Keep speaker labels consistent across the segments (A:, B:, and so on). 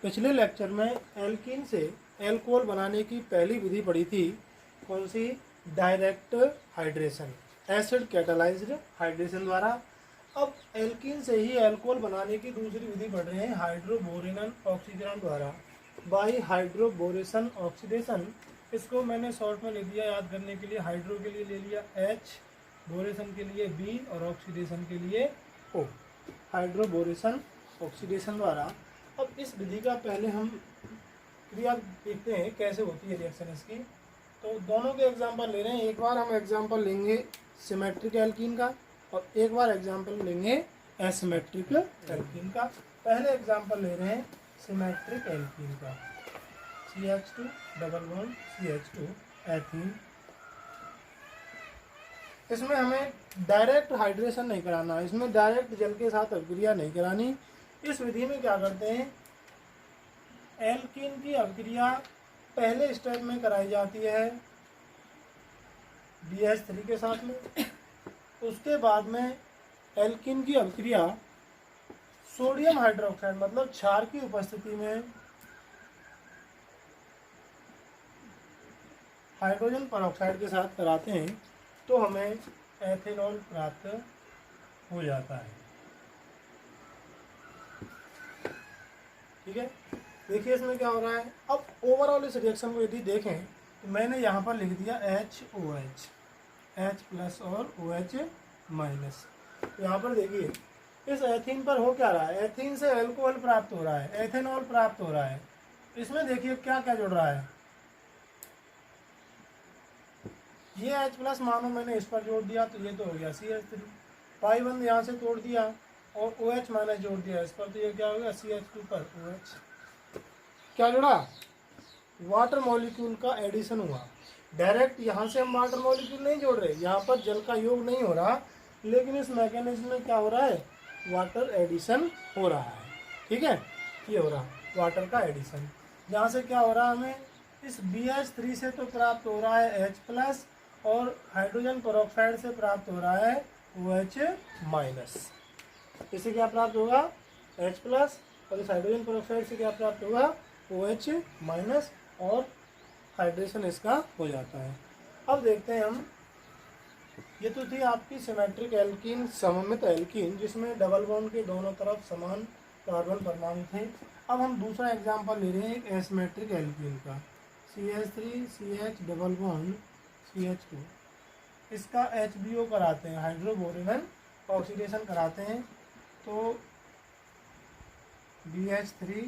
A: पिछले लेक्चर में एल्कीन से एल्कोहल बनाने की पहली विधि पढ़ी थी। कौन सी? Direct hydration, acid catalysed hydration द्वारा। अब एल्कीन से ही एल्कोहल बनाने की दूसरी विधि पढ़ रहे हैं, हाइड्रोबोरेनन ऑक्सीकरण द्वारा, बाई हाइड्रोबोरेशन ऑक्सीडेशन। इसको मैंने शॉर्ट में लिख दिया याद करने के लिए। हाइड्रो के लिए ले लिया H, बोरेशन के लिए B और ऑक्सीडेशन के लिए O। हाइड्रोबोरेशन ऑक्सीडेशन द्वारा। अब इस विधि का पहले हम क्रिया देखते हैं कैसे होती है रिएक्शन इसकी। तो दोनों के एग्जांपल ले रहे हैं। एक बार हम एग्जांपल लेंगे सिमेट्रिक एल्कीन का और एक बार एग्जांपल लेंगे एसिमेट्रिक एल्कीन का। पहले एग्जांपल ले रहे हैं सिमेट्रिक एल्कीन का, CH2 double bond CH2 ethene. इसमें हमें डायरेक्ट हाइड्रेशन नहीं कराना, इसमें डायरेक्ट जल के साथ अभिक्रिया नहीं करानी। इस विधि में क्या करते हैं, एल्कीन की अभिक्रिया पहले स्टेप में कराई जाती है BH3 के साथ में। उसके बाद में एल्कीन की अभिक्रिया सोडियम हाइड्रोक्साइड मतलब क्षार की उपस्थिति में हाइड्रोजन परऑक्साइड के साथ कराते हैं तो हमें एथेनॉल प्राप्त हो जाता है। ठीक है, देखिए इसमें क्या हो रहा है। अब ओवरऑल इस रिएक्शन को यदि देखें तो मैंने यहाँ पर लिख दिया HOH, H प्लस और OH माइनस। तो यहाँ पर देखिए इस एथीन पर हो क्या रहा है, एथीन से एल्कोहल प्राप्त हो रहा है, एथेनॉल प्राप्त हो रहा है। इसमें देखिए क्या क्या जुड़ रहा है, ये H प्लस मानो मैंने इस पर जोड़ दिया तो ये तो हो गया CH3, पाई बंद यहाँ से तोड़ दिया और OH माइनस जोड़ दिया इस पर तो ये क्या हो गया CH2 पर OH। क्या जुड़ा, वाटर मॉलिक्यूल का एडिशन हुआ। डायरेक्ट यहाँ से हम वाटर मॉलिक्यूल नहीं जोड़ रहे, यहाँ पर जल का योग नहीं हो रहा, लेकिन इस मैकेनिज्म में क्या हो रहा है, वाटर एडिशन हो रहा है। ठीक है, ये हो रहा वाटर का एडिशन। जहाँ से क्या हो रहा है, हमें इस BH3 से तो प्राप्त हो रहा है H प्लस और हाइड्रोजन परऑक्साइड से प्राप्त हो रहा है OH माइनस। इससे क्या प्राप्त होगा, H प्लस और इस हाइड्रोजन परऑक्साइड से क्या प्राप्त होगा, OH माइनस और हाइड्रेशन इसका हो जाता है। अब देखते हैं हम, ये तो थी आपकी सिमेट्रिक एल्कीन, सममित एल्कीन, जिसमें डबल बॉन्ड के दोनों तरफ समान कार्बन परमाणु थे। अब हम दूसरा एग्जांपल ले रहे हैं एक एसिमेट्रिक एल्कीन का, CH3 CH double bond CH2। इसका HBO कराते हैं, हाइड्रोबोरेनन ऑक्सीडेशन कराते हैं तो BH3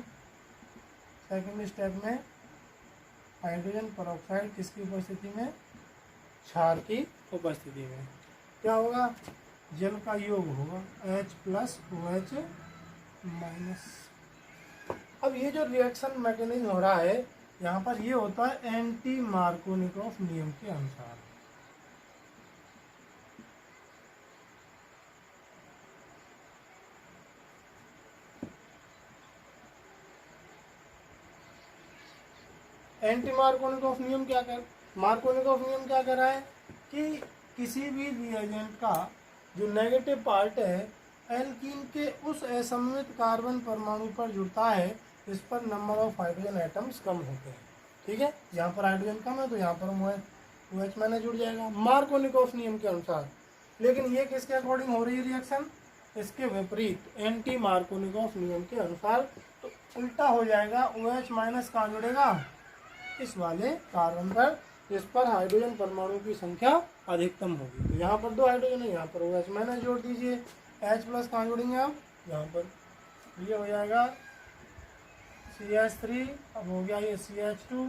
A: सेकेंड स्टेप में हाइड्रोजन परऑक्साइड किसकी उपस्थिति में, क्षार की उपस्थिति में क्या होगा, जल का योग होगा H प्लस OH माइनस। अब ये जो रिएक्शन मैकेनिज्म हो रहा है यहाँ पर, ये होता है एंटी मार्कोनिकॉफ नियम के अनुसार। एंटी मार्कोनिकॉफ नियम क्या कर, मार्कोनिकॉफ नियम क्या कर रहा है कि किसी भी रिएजेंट का जो नेगेटिव पार्ट है एल्कीन के उस असममित कार्बन परमाणु पर जुड़ता है इस पर number of hydrogen atoms come होते हैं। ठीक है, यहाँ पर हाइड्रोजन कम है तो यहाँ पर OH माइनस जुड़ जाएगा मार्कोनिकॉफ नियम के अनुसार। लेकिन ये किसके अकॉर्डिंग हो रही है रिएक्शन, इसके विपरीत एंटी मार्कोनिकॉफ नियम के अनुसार। तो उल्टा हो जाएगा, OH माइनस कहाँ जुड़ेगा, इस वाले कार्बन पर जिस पर हाइड्रोजन परमाणु की संख्या अधिकतम होगी। तो यहाँ पर 2 हाइड्रोजन है, यहाँ पर OH माइनस जोड़ दीजिए। H प्लस कहाँ जोड़ेंगे आप, यहाँ पर, ये हो जाएगा CH3, अब हो गया ये CH2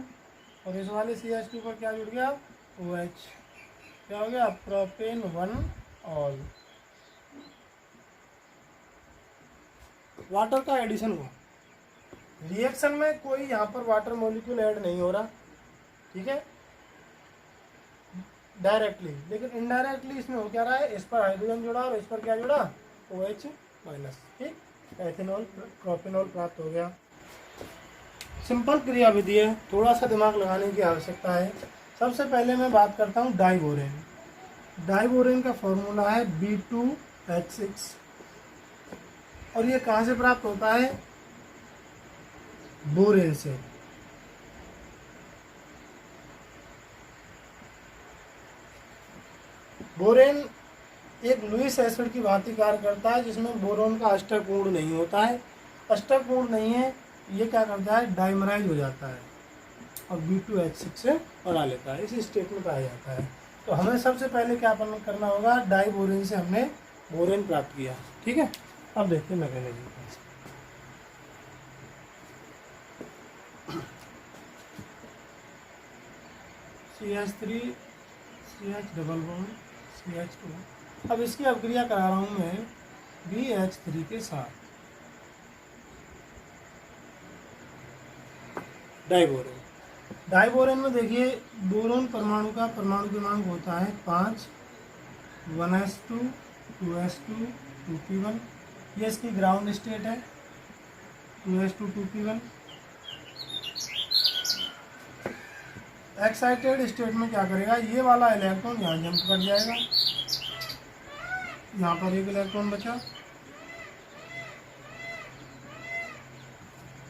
A: और इस वाले CH2 पर क्या जुड़ गया, OH। क्या हो गया, प्रोपेन 1 ऑल। वाटर का एडिशन हुआ, रिएक्शन में कोई यहाँ पर वाटर मॉलिक्यूल ऐड नहीं हो रहा। ठीक है, डायरेक्टली, लेकिन इनडायरेक्टली इसमें हो क्या रहा है, इस पर हाइड्रोजन जुड़ा और इस पर क्या जुड़ा, OH माइनस। ठीक, एथेनॉल प्रोपेनॉल प्राप्त हो गया। सिंपल क्रिया विधि है, थोड़ा सा दिमाग लगाने की आवश्यकता है। सबसे पहले मैं बात करता हूँ डाइबोरेन। डाइबोरेन का फॉर्मूला है B2H6 और ये कहाँ से प्राप्त होता है, बोरेन से। बोरेन एक लुईस एसिड की भांति कार्य करता है, जिसमें बोरोन का अष्टक पूर्ण नहीं होता है। अष्टक पूर्ण नहीं है, ये क्या करता है, डाइमराइज हो जाता है और B2H6 से बना लेता है, इसी स्टेट में पाया जाता है। तो हमें सबसे पहले क्या करना होगा, डाइबोरेन से हमने बोरेन प्राप्त किया। ठीक है, अब देखते हैं mechanism. CH3 CH double bond CH2। अब इसकी अभिक्रिया करा रहा हूँ मैं BH3 के साथ, डाइबोरेन। डाइबोरेन में देखिए बोरोन परमाणु का परमाणु क्रमांक होता है 5, 1s2 2s2 2p1। ये इसकी ग्राउंड स्टेट है, 2s2 2p1। एक्साइटेड स्टेट में क्या करेगा, ये वाला इलेक्ट्रॉन यहाँ जंप कर जाएगा, यहाँ पर एक इलेक्ट्रॉन बचा,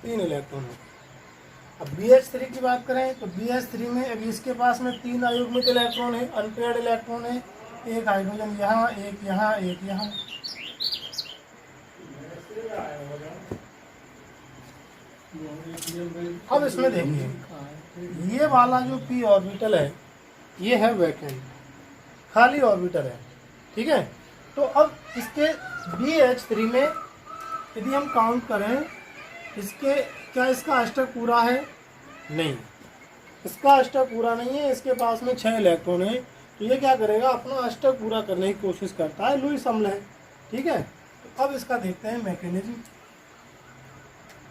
A: 3 इलेक्ट्रॉन। अब BH3 की बात करें तो BH3 में अभी इसके पास में 3 अयुग्मित इलेक्ट्रॉन है, अनपेयर्ड इलेक्ट्रॉन है, एक हाइड्रोजन यहाँ, एक यहाँ, एक यहाँ। अब इसमें देखिए ये वाला जो p ऑर्बिटल है ये है वैकेंट, खाली ऑर्बिटल है। ठीक है, तो अब इसके BH3 में यदि हम काउंट करें, इसके क्या इसका अष्टक पूरा है, नहीं, इसका अष्टक पूरा नहीं है। इसके पास में 6 इलेक्ट्रॉन है, तो ये क्या करेगा, अपना अष्टक पूरा करने की कोशिश करता है, लुईस अम्ल है। ठीक है, तो अब इसका देखते हैं मैकेनिज्म।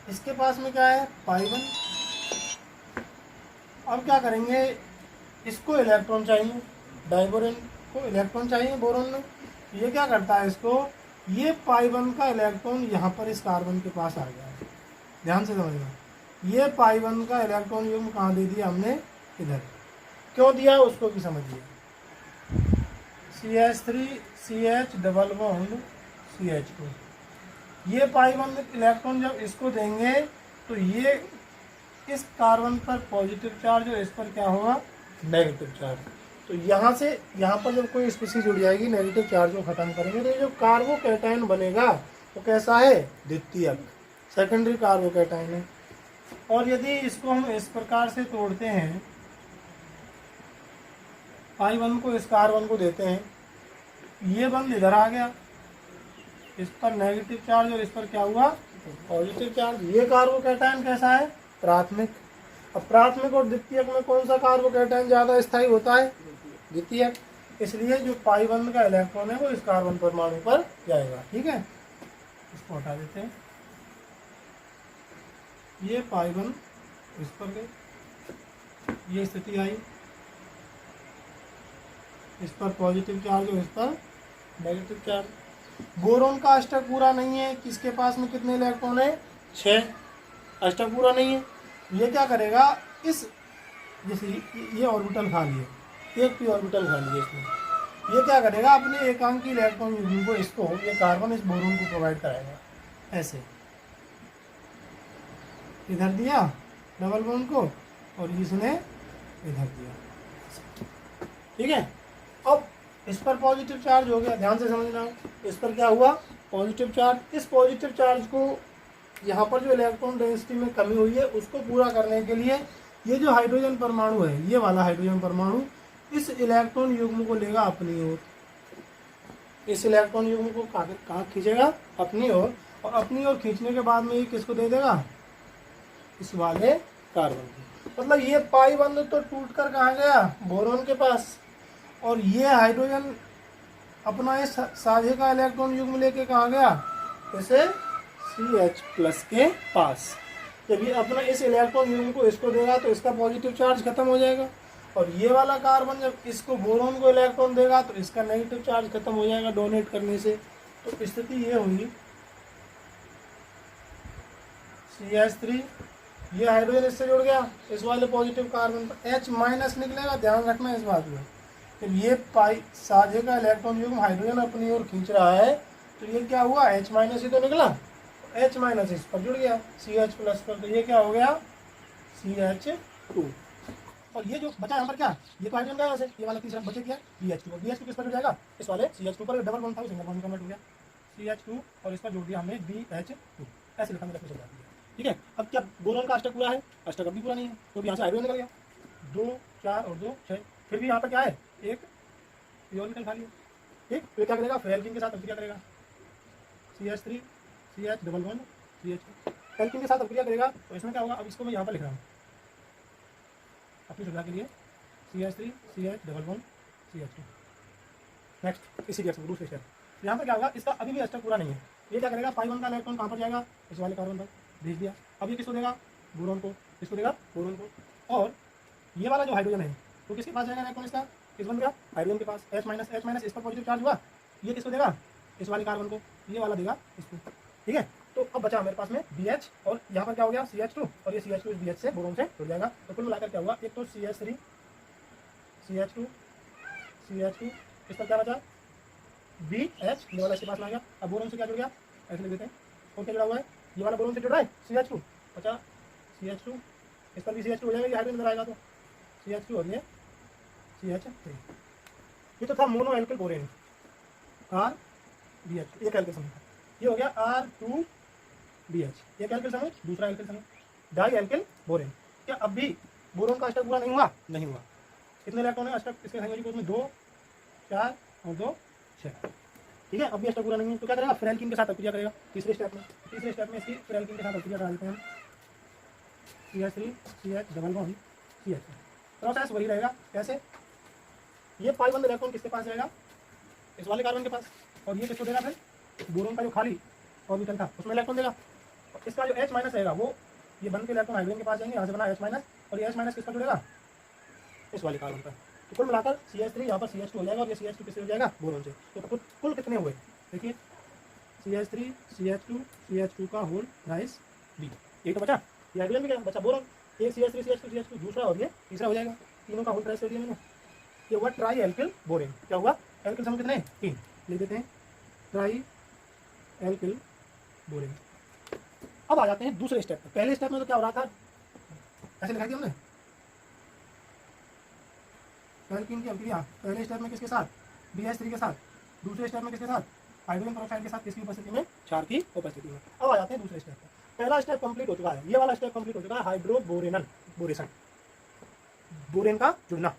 A: इसके पास में क्या है, पाई 1। अब क्या करेंगे, इसको इलेक्ट्रॉन चाहिए, डाइबोरेन को इलेक्ट्रॉन चाहिए बोरोन में। ये क्या करता है, इसको ये पाई 1 का इलेक्ट्रॉन यहाँ पर इस कार्बन के पास आ गया है, ध्यान से समझना। ये पाई 1 का इलेक्ट्रॉन युग्म कहाँ दे दिया हमने, इधर। क्यों दिया उसको भी समझिए। CH3 CH double bond CH2, ये पाई 1 इलेक्ट्रॉन जब इसको देंगे तो ये इस कार्बन पर पॉजिटिव चार्ज और इस पर क्या होगा, नेगेटिव चार्ज। तो यहाँ से यहाँ पर जब कोई स्पीशीज जुड़ जाएगी, नेगेटिव चार्ज को खत्म करेंगे, तो ये जो कार्बोकैटायन बनेगा वो कैसा है, द्वितीयक, सेकेंडरी कार्बोकैटायन है। और यदि इसको हम इस प्रकार से तोड़ते हैं, पाई 1 को इस कार्बन को देते हैं, ये बंद इधर आ गया, इस पर नेगेटिव चार्ज और इस पर क्या हुआ, पॉजिटिव चार्ज। ये कार्बोकैटायन कैसा है, प्राथमिक। अब प्राथमिक और द्वितीयक में कौन सा कार्बोकैटायन ज़्यादा स्थायी होता है, द्वितीयक। इसलिए जो पाई 1 का इलेक्ट्रॉन है वो इस कार्बन परमाणु पर जाएगा। ठीक है, इसको हटा देते हैं, ये पाई 1 इस पर गए, ये स्थिति आई, इस पर पॉजिटिव चार्ज और इस पर नेगेटिव चार्ज। बोरोन का अष्टक पूरा नहीं है, किसके पास में कितने इलेक्ट्रॉन है, 6, अष्टक पूरा नहीं है। ये क्या करेगा, इस जैसे ये ऑर्बिटल खाली है, एक p ऑर्बिटल खाली है इसमें, ये क्या करेगा, अपने एकांकी इलेक्ट्रॉन युग्म को इसको, ये कार्बन इस बोरोन को प्रोवाइड कराएगा, ऐसे इधर दिया डबल बॉन्ड को और इसने इधर दिया। ठीक है, अब इस पर पॉजिटिव चार्ज हो गया, ध्यान से समझना। इस पर क्या हुआ, पॉजिटिव चार्ज। इस पॉजिटिव चार्ज को यहाँ पर जो इलेक्ट्रॉन डेंसिटी में कमी हुई है उसको पूरा करने के लिए ये जो हाइड्रोजन परमाणु है, ये वाला हाइड्रोजन परमाणु इस इलेक्ट्रॉन युग्म को लेगा अपनी ओर, इस इलेक्ट्रॉन युग्म को कहाँ खींचेगा, अपनी ओर। और अपनी ओर खींचने के बाद में ये किसको दे देगा, इस वाले कार्बन को। मतलब ये पाई 1 तो टूट कर कहाँ गया, बोरोन के पास, और ये हाइड्रोजन अपना इस साझे का इलेक्ट्रॉन युग्म लेके कहाँ गया, इसे CH+ के पास। जब ये अपना इस इलेक्ट्रॉन युग्म को इसको देगा तो इसका पॉजिटिव चार्ज खत्म हो जाएगा, और ये वाला कार्बन जब इसको बोरोन को इलेक्ट्रॉन देगा तो इसका नेगेटिव चार्ज खत्म हो जाएगा डोनेट करने से। तो स्थिति ये हुई, CH3, ये हाइड्रोजन इससे जुड़ गया, इस वाले पॉजिटिव कार्बन पर H- निकलेगा, ध्यान रखना इस बात में। फिर ये पाई साझे का इलेक्ट्रॉन युग्म हाइड्रोजन अपनी ओर खींच रहा है, तो ये क्या हुआ, H- ही तो निकला, H माइनस इस पर जुड़ गया CH प्लस पर, तो ये क्या हो गया CH2। और ये जो बचा यहाँ पर क्या, ये तो हाइड्रोजन गया, ये वाला तीसरा बचे क्या BH2। BH2 किस पर जुड़ जाएगा, इस वाले CH2 पर, डबल बॉन्ड था सिंगल बॉन्ड कन्वर्ट हो गया CH2 और इस पर जोड़ दिया हमने BH2, ऐसे लिखा मेरा क्वेश्चन जाती है। ठीक है, अब क्या बोरोन का अष्टक पूरा है, अष्टक अभी पूरा नहीं है, तो यहाँ से हाइड्रोजन निकल गया 2 4 और 2 6, फिर भी यहाँ पर क्या है एक प्योर निकल खाली है। ठीक, तो क्या करेगा, एल्कीन के साथ अभिक्रिया करेगा CH3 CH double bond CH2, alkene के साथ अभिक्रिया करेगा, तो इसमें क्या होगा, अब इसको मैं यहाँ पर लिख रहा हूँ अपनी सुविधा के लिए CH3 CH double bond CH2। Next इसी रिएक्शन दूसरे स्टेप, यहाँ पर क्या होगा, इसका अभी भी अष्टक पूरा नहीं है, ये क्या करेगा, पाई 1 का इलेक्ट्रॉन कहाँ पर जाएगा, इस वाले कार्बन पर भेज दिया। अब ये किसको देगा, बोरोन को, किसको देगा, बोरोन को। और ये वाला जो हाइड्रोजन है तो किसके पास जाएगा इलेक्ट्रॉन, इसका किस बन गया, हाइड्रोजन के पास, H माइनस इस पर पॉजिटिव चार्ज हुआ, ये किसको देगा, इस वाले कार्बन को, ये वाला देगा इसको। ठीक है, तो अब बचा मेरे पास में BH, और यहाँ पर क्या हो गया CH2, और ये CH2 इस BH से बोरोन से जुड़ जाएगा। तो कुल मिलाकर क्या हुआ, एक तो CH3 CH2 इस पर क्या बचा BH, ये वाला इसके पास में आ गया। अब बोरोन से क्या जुड़ गया, ऐसे लिख देते हैं, और क्या जुड़ा हुआ है, ये वाला बोरोन से जुड़ रहा है CH2, बचा CH2, इस पर भी CH2 हो जाएगा, ये हाइड्रोजन अंदर आएगा तो CH2 और ये CH3। ये तो था मोनो एल्किल बोरेन RBH, एक एल्किल समूह, ये हो गया R2BH, एक एल्किल समूह, दूसरा एल्किल समूह, डाई एल्किल बोरेन। क्या अब भी बोरोन का अष्टक पूरा नहीं हुआ, नहीं हुआ। कितने इलेक्ट्रॉन है अष्टक इसके संयोजी कोष में, 2 4 और 2 6। ठीक है, अब भी अष्टक पूरा नहीं है, तो क्या करेगा, फिर एल्कीन के साथ अभिक्रिया करेगा तीसरे स्टेप में इसकी फिर एल्कीन के साथ अभिक्रिया करा देते हैं CH3 CH double bond CH। Process वही रहेगा, कैसे, ये पाई 1 इलेक्ट्रॉन किसके पास जाएगा, इस वाले कार्बन के पास, और ये किसको देगा, फिर बोरोन का जो खाली ऑर्बिटल था उसमें इलेक्ट्रॉन देगा। और इसका जो H माइनस रहेगा वो ये बन के इलेक्ट्रॉन हाइड्रोजन के पास जाएंगे, यहाँ से बना H माइनस, और ये H माइनस किसका जुड़ेगा, इस वाले कार्बन पर। तो कुल मिलाकर CH3 यहाँ पर CH2 हो जाएगा, और ये CH2 किससे हो जाएगा, बोरोन से। तो कुल कितने हुए, देखिए CH3 CH2 का होल राइस B, ये तो बचा, ये हाइड्रोजन भी क्या बचा, बोरोन, एक CH3 CH2 दूसरा, और ये तीसरा हो जाएगा, तीनों का होल राइस कर दिया मैंने। ये हुआ ट्राई एल्किल बोरेन। क्या हुआ, एल्किल समूह कितने, 3 लिख देते हैं, ट्राई एल्किल बोरेन। अब आ जाते हैं दूसरे स्टेप पर। पहले स्टेप में तो क्या हो रहा था, ऐसे लिखा दिया हमने, एल्कीन की अभिक्रिया पहले स्टेप में किसके साथ, BH3 के साथ, दूसरे स्टेप में किसके साथ, हाइड्रोजन पेरोक्साइड के साथ, किसकी उपस्थिति में, क्षार की उपस्थिति में। अब आ जाते हैं दूसरे स्टेप पर। पहला स्टेप कंप्लीट हो चुका है, ये वाला स्टेप कंप्लीट हो चुका है, हाइड्रोबोरेनन बोरेशन, बोरेन का जुड़ना।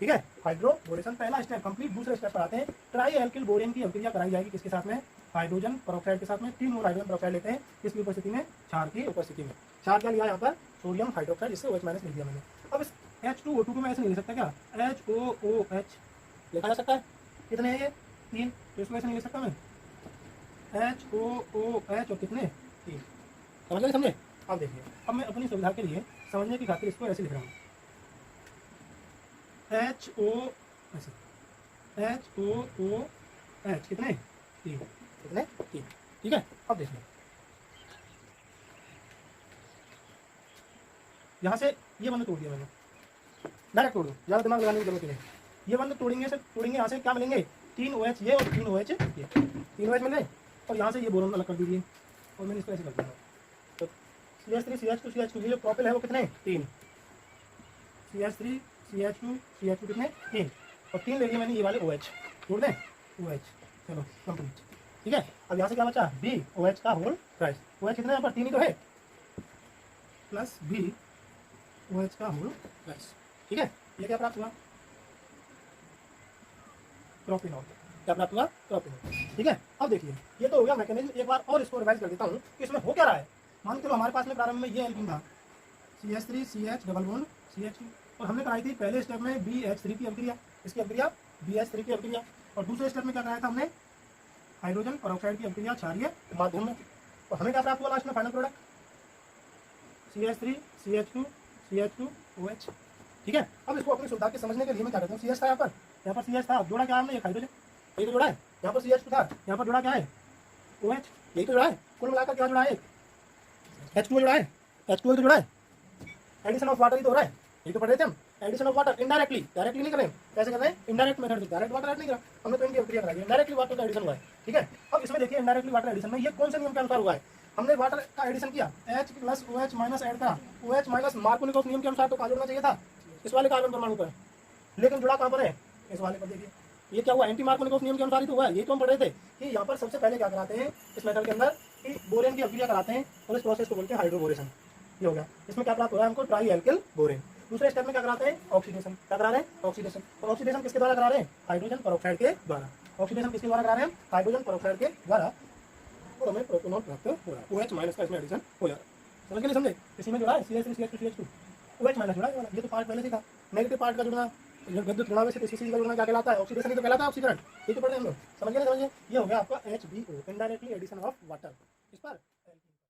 A: ठीक है, हाइड्रोबोरेशन पहला स्टेप कंप्लीट। दूसरे स्टेप पर आते हैं, ट्राई एल्किल बोरेन की अभिक्रिया कराई जाएगी किसके साथ में, हाइड्रोजन पेरोक्साइड के साथ में। 3 मोल हाइड्रोजन पेरोक्साइड लेते हैं, किसकी उपस्थिति में, क्षार की उपस्थिति में। क्षार क्या लिया यहाँ पर, सोडियम हाइड्रोक्साइड, इससे OH माइनस लिख दिया मैंने। अब इस H2O2 को मैं ऐसे नहीं लिख सकता क्या, HOOH लिखा जा सकता है, कितने हैं ये, 3, तो इसको ऐसे नहीं लिख सकता मैं, HOOH और कितने, 3, समझ गए, समझे। अब देखिए, अब मैं अपनी सुविधा के लिए समझने की खातिर इसको ऐसे लिख रहा हूँ, HOOH कितने, 3, कितने, 3। ठीक है, अब देखिए, यहाँ से ये बंद तोड़ दिया मैंने, डायरेक्ट तोड़ दो, ज़्यादा दिमाग लगाने की जरूरत नहीं। ये बंद तोड़ेंगे से तोड़ेंगे, यहाँ से क्या मिलेंगे, 3 OH ये और 3 OH ये, 3 OH मिल गए, और यहाँ से ये बोरोन अलग कर दीजिए, और मैंने इसको ऐसे कर दिया। तो CH3 CH2 CH2, ये जो प्रोपिल है वो कितने, 3, CH3 CH2 कितने, 3, और 3 ले लिए मैंने ये वाले OH, तोड़ दें OH, चलो कंप्लीट। ठीक है, अब यहाँ से क्या बचा, B OH का होल राइस, OH कितने यहाँ पर, 3 ही तो है, प्लस B OH का होल राइस। ठीक है, ये क्या प्राप्त हुआ, प्रोपिनॉल, क्या प्राप्त हुआ, प्रोपिनॉल। ठीक है, अब देखिए, ये तो हो गया मैकेनिज्म। एक बार और इसको रिवाइज कर देता हूँ कि इसमें हो क्या रहा है। मान के चलो हमारे पास में प्रारंभ में ये एल्कीन था, CH3 CH double bond CH2, और हमने कराई थी पहले स्टेप में BH3 की अभिक्रिया, इसकी अभिक्रिया BH3 की अभिक्रिया, और दूसरे स्टेप में क्या कराया था हमने, हाइड्रोजन पेरोक्साइड की अभिक्रिया क्षारीय माध्यम में। तो हमें क्या प्राप्त हुआ लास्ट में, final product CH3 CH2 OH। ठीक है, अब इसको अपनी सुविधा के समझने के लिए मैं क्या करता हूँ, CH था यहाँ पर CH था, जोड़ा क्या हमने, एक हाइड्रोजन, यही तो जोड़ा है। यहाँ पर CH2 था, यहाँ पर जोड़ा क्या है, OH, यही तो जोड़ा है। कुल मिलाकर क्या जोड़ा है, H2O जोड़ा है, H2O तो जोड़ा है, एडिशन ऑफ वाटर ही तो हो रहा है, यही तो पढ़ रहे थे हम, addition of water indirectly, directly नहीं कर रहे हैं, कैसे कर रहे हैं, इनडायरेक्ट मेथड से, डायरेक्ट वाटर ऐड नहीं करा हमने, तो इनकी अभिक्रिया कराई है, इनडायरेक्टली वाटर का एडिशन हुआ है। ठीक है, अब इसमें देखिए इनडायरेक्टली वाटर एडिशन में ये कौन से नियम के अनुसार हुआ है, हमने वाटर का एडिशन किया, H plus OH minus add करा, OH माइनस मार्कोनिकोव नियम के अनुसार तो कहाँ जुड़ना चाहिए था, इस वाले कार्बन परमाणु पर, लेकिन जुड़ा कहाँ पर है, इस वाले पर। देखिए ये क्या हुआ, एंटी मार्कोनिकोव नियम के अनुसार ही तो हुआ है। ये तो हम पढ़ रहे थे कि यहाँ पर सबसे पहले क्या कराते हैं इस मेटल के अंदर कि बोरेन की अभिक्रिया कराते हैं और इस प्रोसेस को बोलते हैं हाइड्रोबोरेशन। ये हो गया, इसमें क्या प्राप्त हो रहा है हमको, ट्राई एल्किल बोरेन। दूसरे स्टेप में क्या कराते हैं, ऑक्सीडेशन। क्या करा रहे हैं, ऑक्सीडेशन। और ऑक्सीडेशन किसके द्वारा करा रहे हैं, हाइड्रोजन परऑक्साइड के द्वारा। ऑक्सीडेशन किसके द्वारा करा रहे हैं, हाइड्रोजन परऑक्साइड के द्वारा, और हमें प्रोटोनॉल प्राप्त हो रहा है। OH माइनस का इसमें एडिशन हो जा रहा है। समझ के नहीं समझे, इसी में जुड़ा है CH3CH2CH2, OH माइनस जुड़ा है। ये तो पार्ट पहले से था, नेगेटिव पार्ट का जुड़ना, विद्युत जुड़ा हुआ से इसी चीज का जुड़ना क्या कहलाता है, ऑक्सीडेशन ही तो कहलाता है, ऑक्सीकरण। ये तो पढ़े हम लोग, समझ गए नहीं समझिए। ये हो गया आपका HBO, indirectly addition of water. इस पर